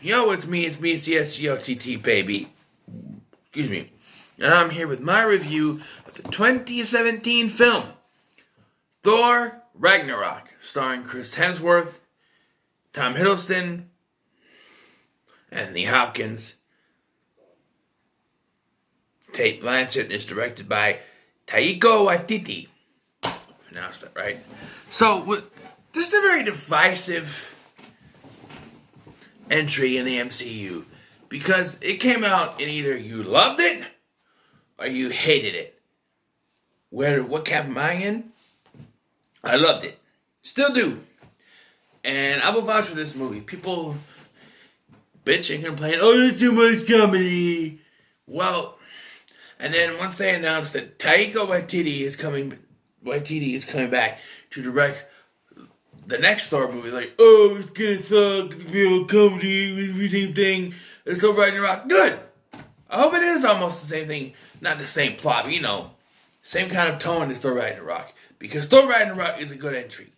Yo, it's me, it's the SCOTT, baby. Excuse me. And I'm here with my review of the 2017 film, Thor Ragnarok, starring Chris Hemsworth, Tom Hiddleston, Anthony Hopkins. Tate Blanchett is directed by Taika Waititi. Pronounced that right. So, this is a very divisive entry in the MCU because it came out and either you loved it or you hated it. What camp am I in? I loved it. Still do. And I will vouch for this movie. People bitch and complain, oh, there's too much comedy. Well, and then once they announced that Taika Waititi is coming back to direct the next Thor movie, like, oh, it's gonna suck, it's real comedy, the same thing. It's Thor Ragnarok. Good. I hope it is almost the same thing, not the same plot, but same kind of tone as Thor Ragnarok. Because Thor Ragnarok is a good entry.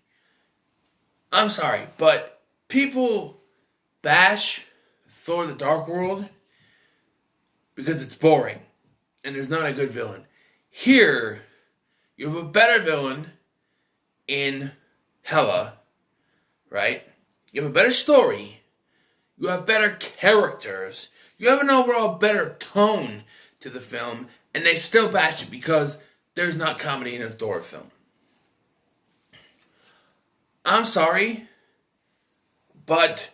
I'm sorry, but people bash Thor the Dark World because it's boring and there's not a good villain. Here, you have a better villain in Hela, right? You have a better story. You have better characters. You have an overall better tone to the film, and they still bash it because there's not comedy in a Thor film. I'm sorry, but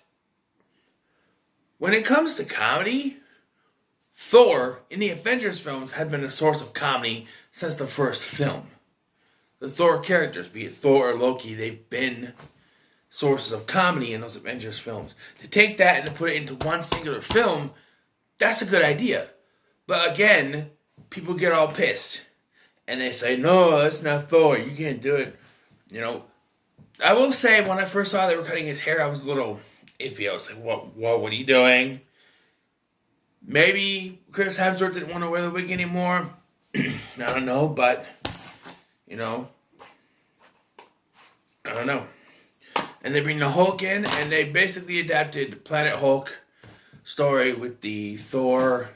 when it comes to comedy, Thor in the Avengers films had been a source of comedy since the first film. The Thor characters, be it Thor or Loki, they've been sources of comedy in those Avengers films. To take that and to put it into one singular film, that's a good idea. But again, people get all pissed. And they say, no, that's not Thor, you can't do it. I will say, when I first saw they were cutting his hair, I was a little iffy. I was like, what are you doing? Maybe Chris Hemsworth didn't want to wear the wig anymore. I don't know, but, I don't know. And they bring the Hulk in, and they basically adapted Planet Hulk story with the Thor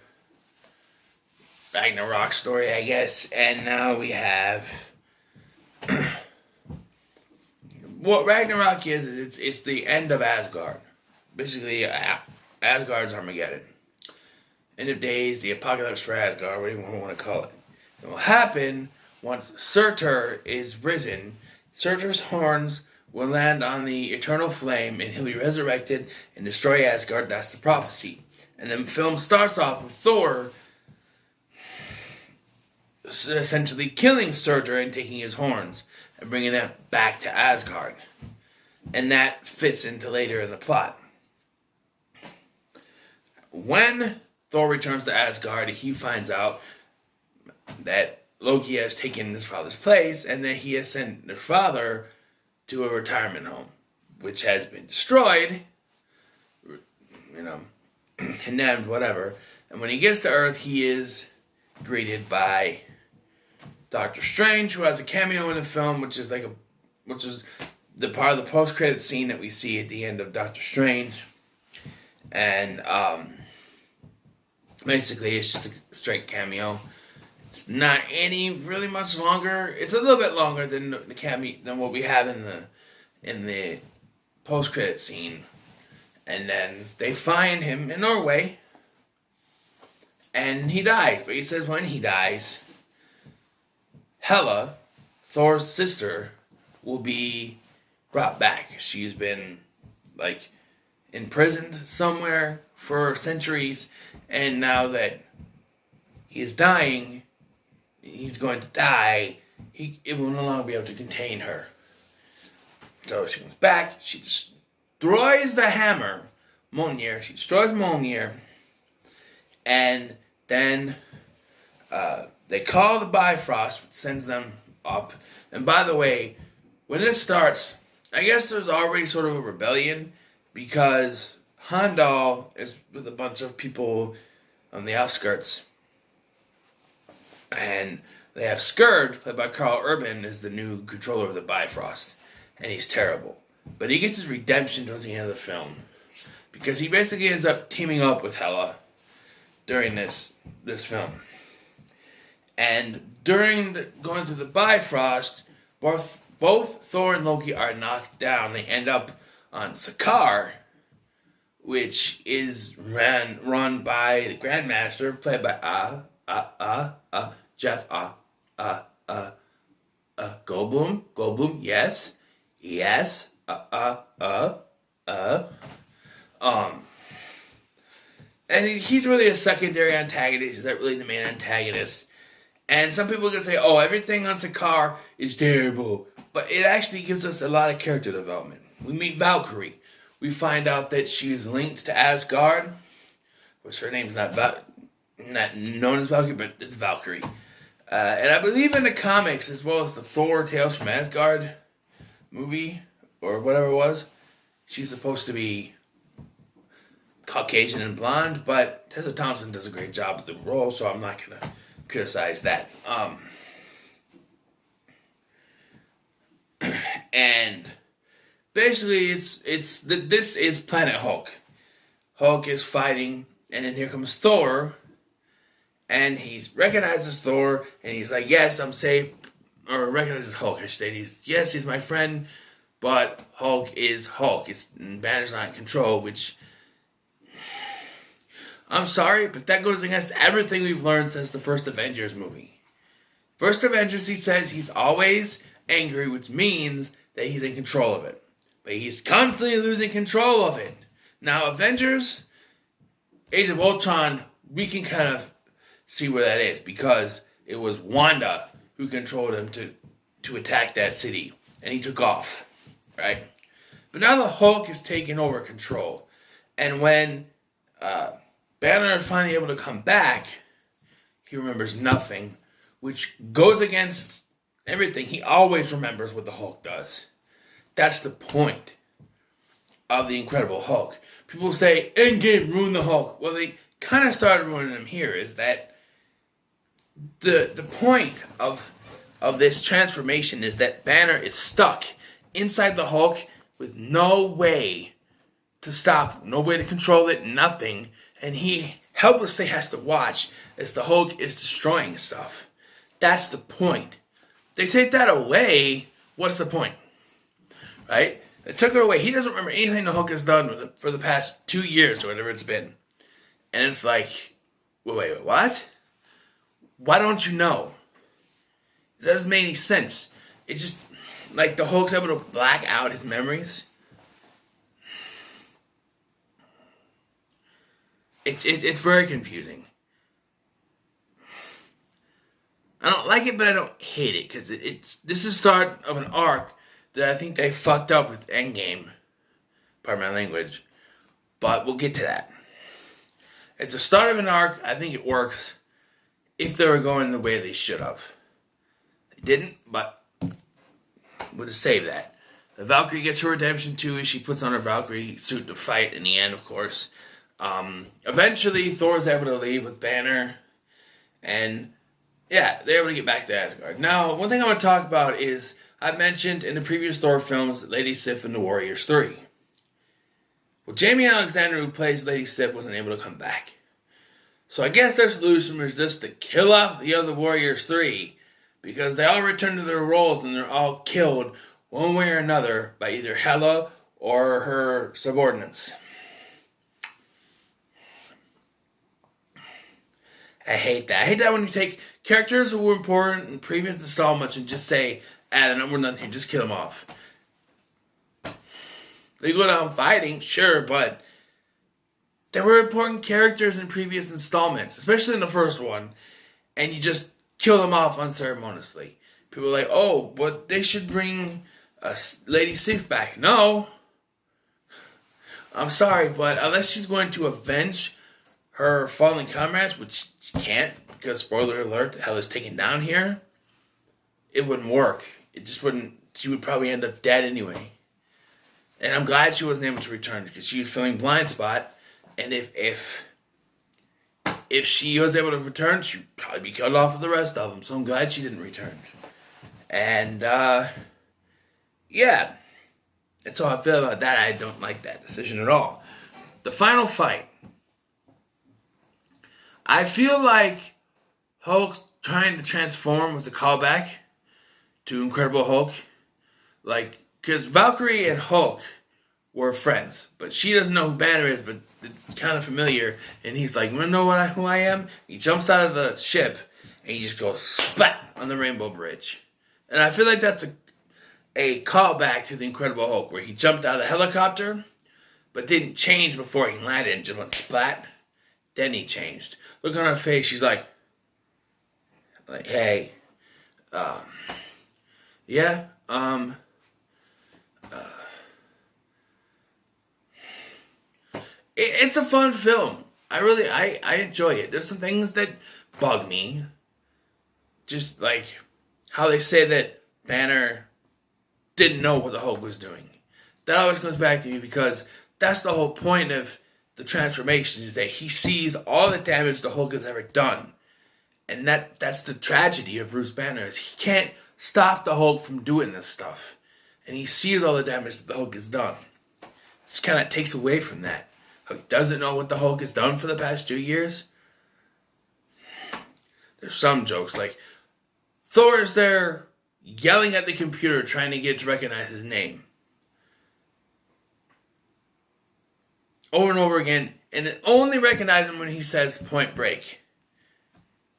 Ragnarok story, I guess. And now we have what Ragnarok is it's the end of Asgard. Basically, Asgard's Armageddon. End of days, the apocalypse for Asgard, whatever you want to call it. It will happen once Surtur is risen. Surtur's horns will land on the eternal flame, and he'll be resurrected and destroy Asgard. That's the prophecy. And then the film starts off with Thor essentially killing Surtur and taking his horns and bringing them back to Asgard. And that fits into later in the plot. When Thor returns to Asgard, he finds out that Loki has taken his father's place and that he has sent their father to a retirement home, which has been destroyed, condemned, whatever. And when he gets to Earth, he is greeted by Doctor Strange, who has a cameo in the film, which is the part of the post-credit scene that we see at the end of Doctor Strange. And basically, it's just a straight cameo. It's not any really much longer. It's a little bit longer than the cameo than what we have in the post-credit scene. And then they find him in Norway, and he dies. But he says when he dies, Hela, Thor's sister, will be brought back. She's been imprisoned somewhere for centuries, and now that he's dying, he's going to die, it will no longer be able to contain her. So she comes back, she destroys the hammer, Mjolnir. She destroys Mjolnir, and then they call the Bifrost, which sends them up. And by the way, when this starts, I guess there's already sort of a rebellion, because Heimdall is with a bunch of people on the outskirts. And they have Scourge, played by Carl Urban, as the new controller of the Bifrost. And he's terrible. But he gets his redemption towards the end of the film. because he basically ends up teaming up with Hela during this film. And during going through the Bifrost, both Thor and Loki are knocked down. They end up on Sakaar, which is run by the Grandmaster, played by Jeff Goldblum. Goldblum, yes. And he's really a secondary antagonist. He's not really the main antagonist. And some people can say, oh, everything on Sakaar is terrible. But it actually gives us a lot of character development. We meet Valkyrie. We find out that she's linked to Asgard. Which her name's not known as Valkyrie, but it's Valkyrie. And I believe in the comics, as well as the Thor Tales from Asgard movie, or whatever it was, she's supposed to be Caucasian and blonde, but Tessa Thompson does a great job with the role, so I'm not going to criticize that. And basically, this is Planet Hulk. Hulk is fighting, and then here comes Thor, and he recognizes Thor, and he's like, yes, I'm safe, or recognizes Hulk, I should say. He's my friend, but Hulk is Hulk. Banner's not in control, which, I'm sorry, but that goes against everything we've learned since the first Avengers movie. First Avengers, he says he's always angry, which means that he's in control of it. But he's constantly losing control of it. Now, Avengers, Age of Ultron, we can kind of see where that is, because it was Wanda who controlled him to attack that city, and he took off, right? But now the Hulk is taking over control, and when Banner is finally able to come back, he remembers nothing, which goes against everything. He always remembers what the Hulk does. That's the point of the Incredible Hulk. People say, Endgame ruined the Hulk. Well, they kind of started ruining him here, is that the point of this transformation is that Banner is stuck inside the Hulk with no way to stop, no way to control it, nothing. And he helplessly has to watch as the Hulk is destroying stuff. That's the point. They take that away, what's the point? Right? They took it away. He doesn't remember anything the Hulk has done for the past 2 years or whatever it's been. And it's like, wait, what? Why don't you know? It doesn't make any sense. It's just like the Hulk's able to black out his memories. It's very confusing. I don't like it, but I don't hate it, because this is the start of an arc that I think they fucked up with Endgame. Pardon my language. But we'll get to that. It's the start of an arc. I think it works if they were going the way they should have. They didn't, but we'll just save that. The Valkyrie gets her redemption too, as she puts on her Valkyrie suit to fight in the end, of course. Eventually, Thor's able to leave with Banner, and yeah, they're able to get back to Asgard. Now, one thing I want to talk about is, I mentioned in the previous Thor films, Lady Sif and the Warriors 3. Well, Jamie Alexander, who plays Lady Sif, wasn't able to come back. So I guess their solution was just to kill off the other Warriors 3, because they all return to their roles and they're all killed one way or another by either Hela or her subordinates. I hate that. I hate that when you take characters who were important in previous installments and just say, we're not here, just kill them off. They go down fighting, sure, but there were important characters in previous installments, especially in the first one, and you just kill them off unceremoniously. People are like, oh, but they should bring Lady Sif back. No. I'm sorry, but unless she's going to avenge her fallen comrades, which she can't, because spoiler alert, Hela's taken down here, it wouldn't work. It just wouldn't. She would probably end up dead anyway. And I'm glad she wasn't able to return, because she was feeling blind spot. And if she was able to return, she'd probably be cut off with the rest of them. So I'm glad she didn't return. And yeah, That's how I feel about that. I don't like that decision at all. The final fight. I feel like Hulk trying to transform was a callback to Incredible Hulk. Like, because Valkyrie and Hulk were friends, but she doesn't know who Banner is, but it's kind of familiar. And he's like, "You want to know who I am?" He jumps out of the ship and he just goes splat on the Rainbow Bridge. And I feel like that's a callback to the Incredible Hulk, where he jumped out of the helicopter, but didn't change before he landed and just went splat. Then he changed. Look on her face, she's like, "Hey, yeah, it's a fun film. I enjoy it. There's some things that bug me. Just like how they say that Banner didn't know what the Hulk was doing. That always comes back to me because that's the whole point of the transformation, is that he sees all the damage the Hulk has ever done. And that's the tragedy of Bruce Banner, is he can't stop the Hulk from doing this stuff. And he sees all the damage that the Hulk has done. This kind of takes away from that. How he doesn't know what the Hulk has done for the past 2 years. There's some jokes like Thor is there yelling at the computer trying to get it to recognize his name. Over and over again, and it only recognizes him when he says Point Break.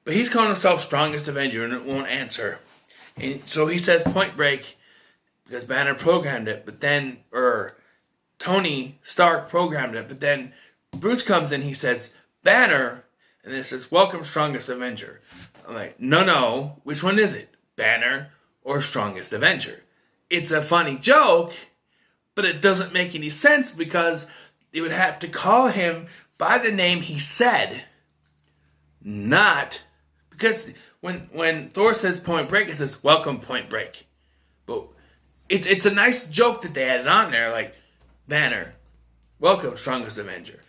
But he's calling himself Strongest Avenger and it won't answer. And so he says Point Break because Banner programmed it, but then, Tony Stark programmed it, but then Bruce comes in, he says Banner, and then it says Welcome Strongest Avenger. I'm like, no, which one is it? Banner or Strongest Avenger? It's a funny joke, but it doesn't make any sense because they would have to call him by the name he said. Not because when Thor says Point Break, it says Welcome Point Break. But it's a nice joke that they added on there, like Banner, Welcome Strongest Avenger.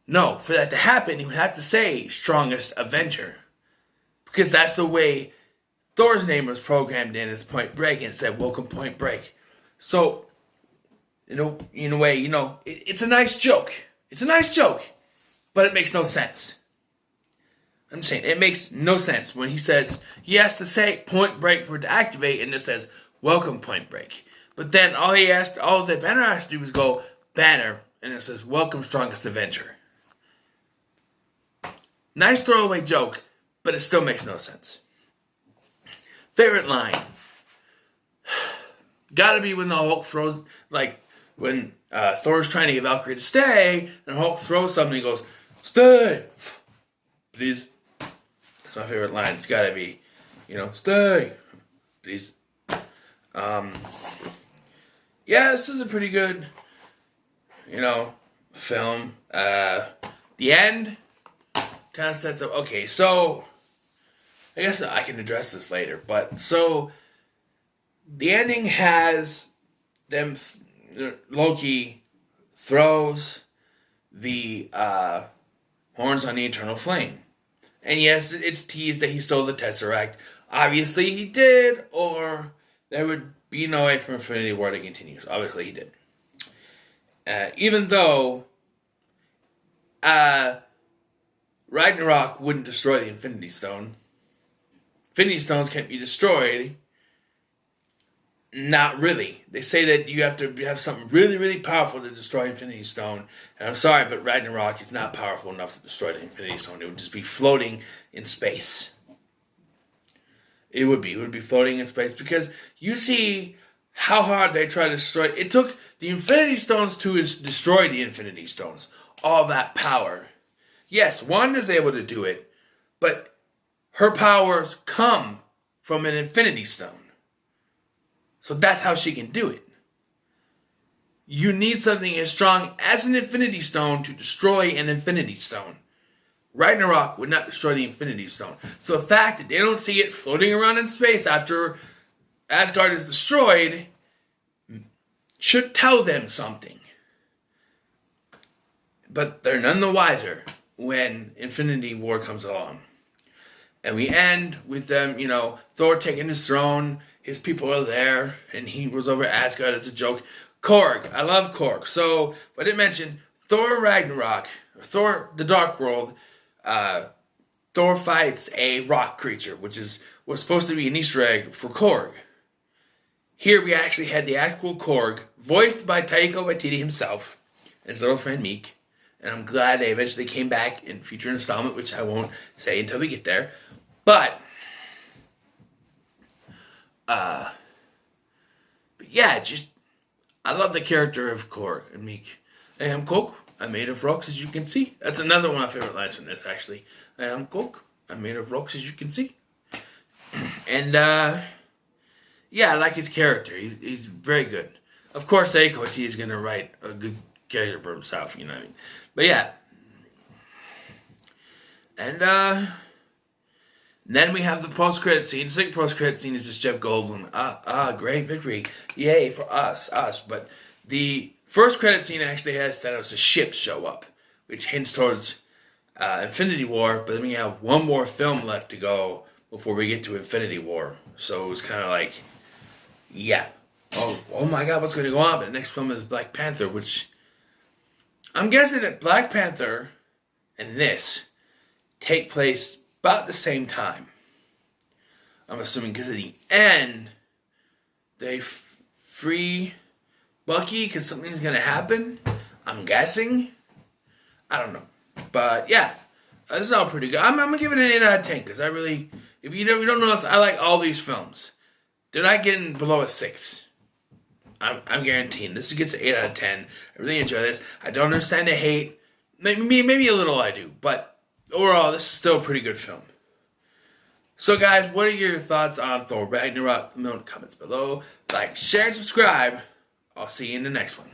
No, for that to happen, he would have to say Strongest Avenger. Because that's the way Thor's name was programmed in as Point Break, and it said Welcome Point Break. So, in a way, it's a nice joke. It's a nice joke, but it makes no sense. I'm saying it makes no sense when he says he has to say Point Break for it to activate, and it says Welcome Point Break. But then all that Banner has to do is go Banner, and it says Welcome Strongest Avenger. Nice throwaway joke, but it still makes no sense. Favorite line. Gotta be when the Hulk throws, like, when Thor's trying to get Valkyrie to stay, and Hulk throws something and he goes, "Stay! Please." That's my favorite line. It's gotta be, "Stay! Please." Yeah, this is a pretty good, film. The end kind of sets up, okay, so I guess I can address this later, but so the ending has them, Loki throws the horns on the Eternal Flame. And yes, it's teased that he stole the Tesseract. Obviously he did, or there would be no way for Infinity War to continue. So obviously he did. Even though Ragnarok wouldn't destroy the Infinity Stone. Infinity Stones can't be destroyed. Not really. They say that you have to have something really, really powerful to destroy Infinity Stone. And I'm sorry, but Ragnarok is not powerful enough to destroy the Infinity Stone. It would just be floating in space. It would be floating in space because you see how hard they try to destroy it. It took the Infinity Stones to destroy the Infinity Stones. All that power. Yes, Wanda is able to do it, but her powers come from an Infinity Stone. So that's how she can do it. You need something as strong as an Infinity Stone to destroy an Infinity Stone. Ragnarok would not destroy the Infinity Stone. So the fact that they don't see it floating around in space after Asgard is destroyed should tell them something. But they're none the wiser when Infinity War comes along. And we end with them, Thor taking his throne. His people are there, and he was over Asgard as a joke. Korg. I love Korg. So, I didn't mention Thor Ragnarok, Thor the Dark World. Thor fights a rock creature, which was supposed to be an Easter egg for Korg. Here we actually had the actual Korg, voiced by Taika Waititi himself, and his little friend Meek. And I'm glad they eventually came back in future installment, which I won't say until we get there. But yeah, I love the character of Korg and Meek. I am Coke. I'm made of rocks, as you can see. That's another one of my favorite lines from this, actually. I am Coke. I'm made of rocks, as you can see. And yeah, I like his character. He's very good. Of course, Taika Waititi is gonna write a good character for himself. You know what I mean? But yeah. And then we have the post-credit scene. The second post-credit scene is just Jeff Goldblum. Great victory. Yay for us. But the first credit scene actually has Thanos' ship show up, which hints towards Infinity War. But then we have one more film left to go before we get to Infinity War. So it was kind of like, yeah. Oh my God, what's going to go on? But the next film is Black Panther, which I'm guessing that Black Panther and this take place about the same time. I'm assuming because at the end, they free Bucky because something's going to happen. I'm guessing. I don't know. But yeah, this is all pretty good. I'm going to give it an 8 out of 10 because I really, if you don't know this, I like all these films. They're not getting below a 6. I'm guaranteeing this gets an 8 out of 10. I really enjoy this. I don't understand the hate. Maybe a little I do. But overall, this is still a pretty good film. So guys, what are your thoughts on Thor Ragnarok? Let me know in the comments below. Like, share, and subscribe. I'll see you in the next one.